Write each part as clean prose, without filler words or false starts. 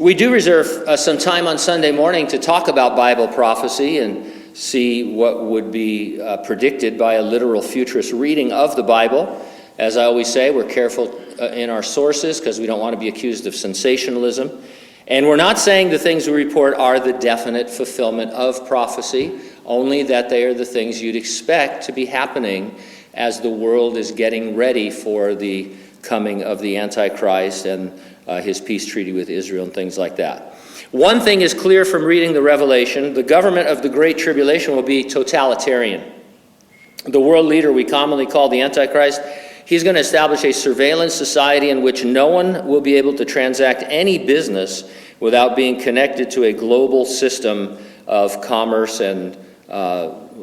We do reserve some time on Sunday morning to talk about Bible prophecy and see what would be predicted by a literal futurist reading of the Bible. As I always say, we're careful in our sources because we don't want to be accused of sensationalism. And we're not saying the things we report are the definite fulfillment of prophecy, only that they are the things you'd expect to be happening as the world is getting ready for the coming of the Antichrist and his peace treaty with Israel and things like that. One thing is clear from reading the Revelation: the government of the Great Tribulation will be totalitarian. The world leader we commonly call the Antichrist, he's going to establish a surveillance society in which no one will be able to transact any business without being connected to a global system of commerce and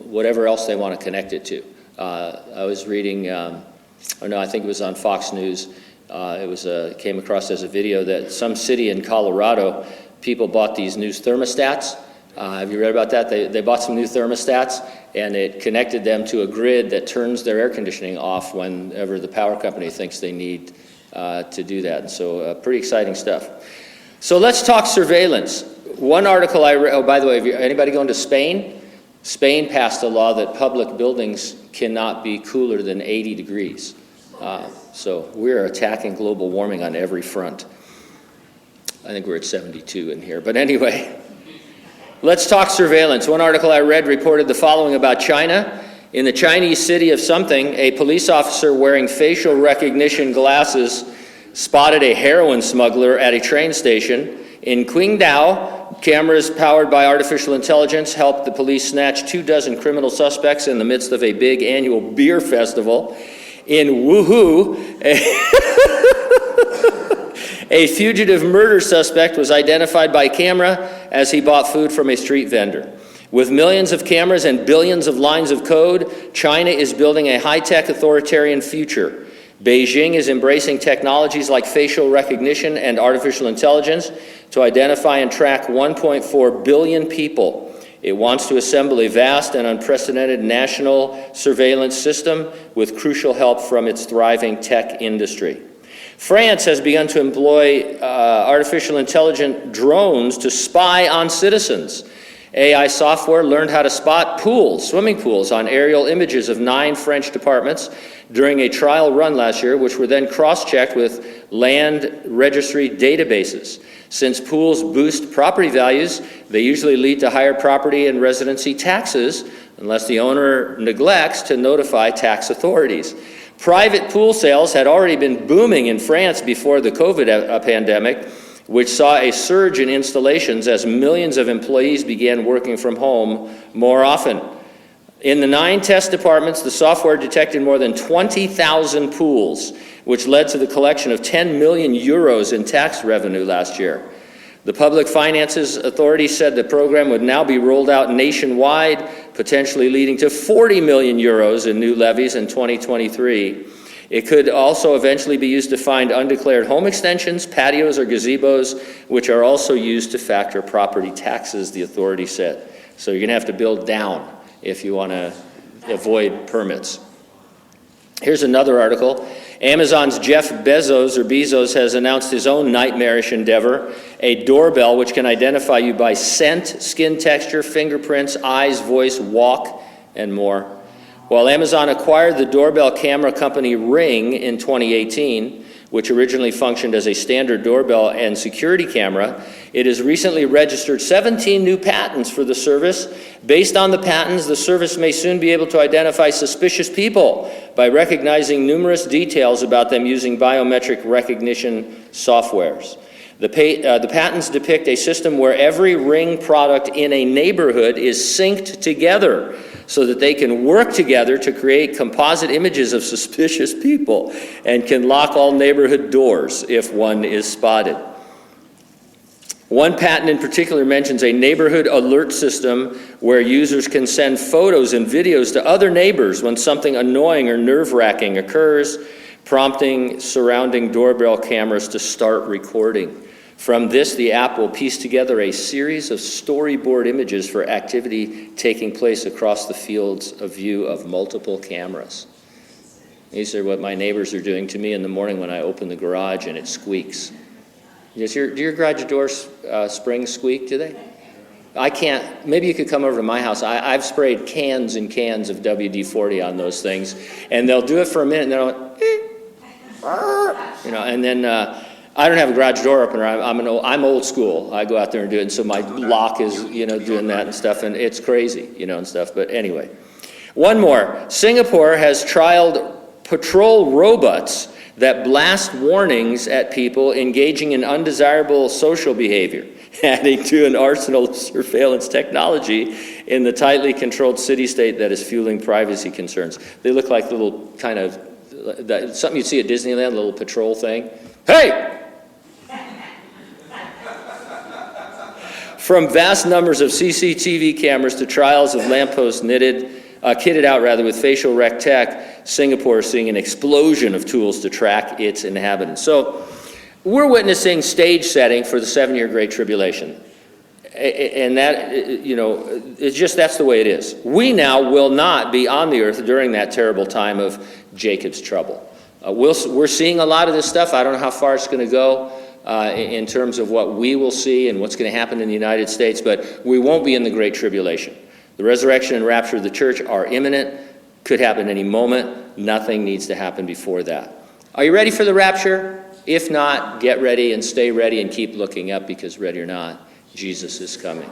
whatever else they want to connect it to. I was reading, I think it was on Fox News. It came across as a video that some city in Colorado, people bought these new thermostats. Have you read about that? They bought some new thermostats, and it connected them to a grid that turns their air conditioning off whenever the power company thinks they need to do that. And so pretty exciting stuff. So let's talk surveillance. One article I read, by the way, anybody going to Spain? Spain passed a law that public buildings cannot be cooler than 80 degrees. So we're attacking global warming on every front. I think we're at 72 in here. But anyway, let's talk surveillance. One article I read reported the following about China. In the Chinese city of something, a police officer wearing facial recognition glasses spotted a heroin smuggler at a train station. In Qingdao, cameras powered by artificial intelligence helped the police snatch 24 criminal suspects in the midst of a big annual beer festival. In Wuhu, a fugitive murder suspect was identified by camera as he bought food from a street vendor. With millions of cameras and billions of lines of code, China is building a high-tech authoritarian future. Beijing is embracing technologies like facial recognition and artificial intelligence to identify and track 1.4 billion people. It wants to assemble a vast and unprecedented national surveillance system with crucial help from its thriving tech industry. France has begun to employ artificial intelligent drones to spy on citizens. AI software learned how to spot swimming pools, on aerial images of 9 French departments during a trial run last year, which were then cross-checked with land registry databases. Since pools boost property values, they usually lead to higher property and residency taxes unless the owner neglects to notify tax authorities. Private pool sales had already been booming in France before the COVID pandemic, which saw a surge in installations as millions of employees began working from home more often. In the 9 test departments, the software detected more than 20,000 pools, which led to the collection of 10 million euros in tax revenue last year. The Public Finances Authority said the program would now be rolled out nationwide, potentially leading to 40 million euros in new levies in 2023. It could also eventually be used to find undeclared home extensions, patios, or gazebos, which are also used to factor property taxes, the authority said. So you're going to have to build down if you want to avoid permits. Here's another article. Amazon's Jeff Bezos has announced his own nightmarish endeavor, a doorbell which can identify you by scent, skin texture, fingerprints, eyes, voice, walk, and more. While Amazon acquired the doorbell camera company Ring in 2018, which originally functioned as a standard doorbell and security camera, it has recently registered 17 new patents for the service. Based on the patents, the service may soon be able to identify suspicious people by recognizing numerous details about them using biometric recognition softwares. The patents depict a system where every Ring product in a neighborhood is synced together so that they can work together to create composite images of suspicious people and can lock all neighborhood doors if one is spotted. One patent in particular mentions a neighborhood alert system where users can send photos and videos to other neighbors when something annoying or nerve-wracking occurs, prompting surrounding doorbell cameras to start recording. From this, the app will piece together a series of storyboard images for activity taking place across the fields of view of multiple cameras. These are what my neighbors are doing to me in the morning when I open the garage and it squeaks. Do your garage doors springs squeak, do they? I can't. Maybe you could come over to my house. I've sprayed cans and cans of WD-40 on those things, and they'll do it for a minute, and they're like, and then I don't have a garage door opener. I'm old school. I go out there and do it, and so my lock is, doing that and stuff, and it's crazy, and stuff. But anyway, one more. Singapore has trialed patrol robots that blast warnings at people engaging in undesirable social behavior, adding to an arsenal of surveillance technology in the tightly controlled city-state that is fueling privacy concerns. They look like little kind of, something you'd see at Disneyland, a little patrol thing. Hey! From vast numbers of CCTV cameras to trials of lampposts kitted out with facial rec tech, Singapore is seeing an explosion of tools to track its inhabitants. So we're witnessing stage setting for the 7-year Great Tribulation. And that, it's just, that's the way it is. We now will not be on the earth during that terrible time of Jacob's trouble. We're seeing a lot of this stuff. I don't know how far it's going to go in terms of what we will see and what's going to happen in the United States, but we won't be in the Great Tribulation. The resurrection and rapture of the church are imminent, could happen any moment. Nothing needs to happen before that. Are you ready for the rapture? If not, get ready and stay ready and keep looking up, because ready or not, Jesus is coming.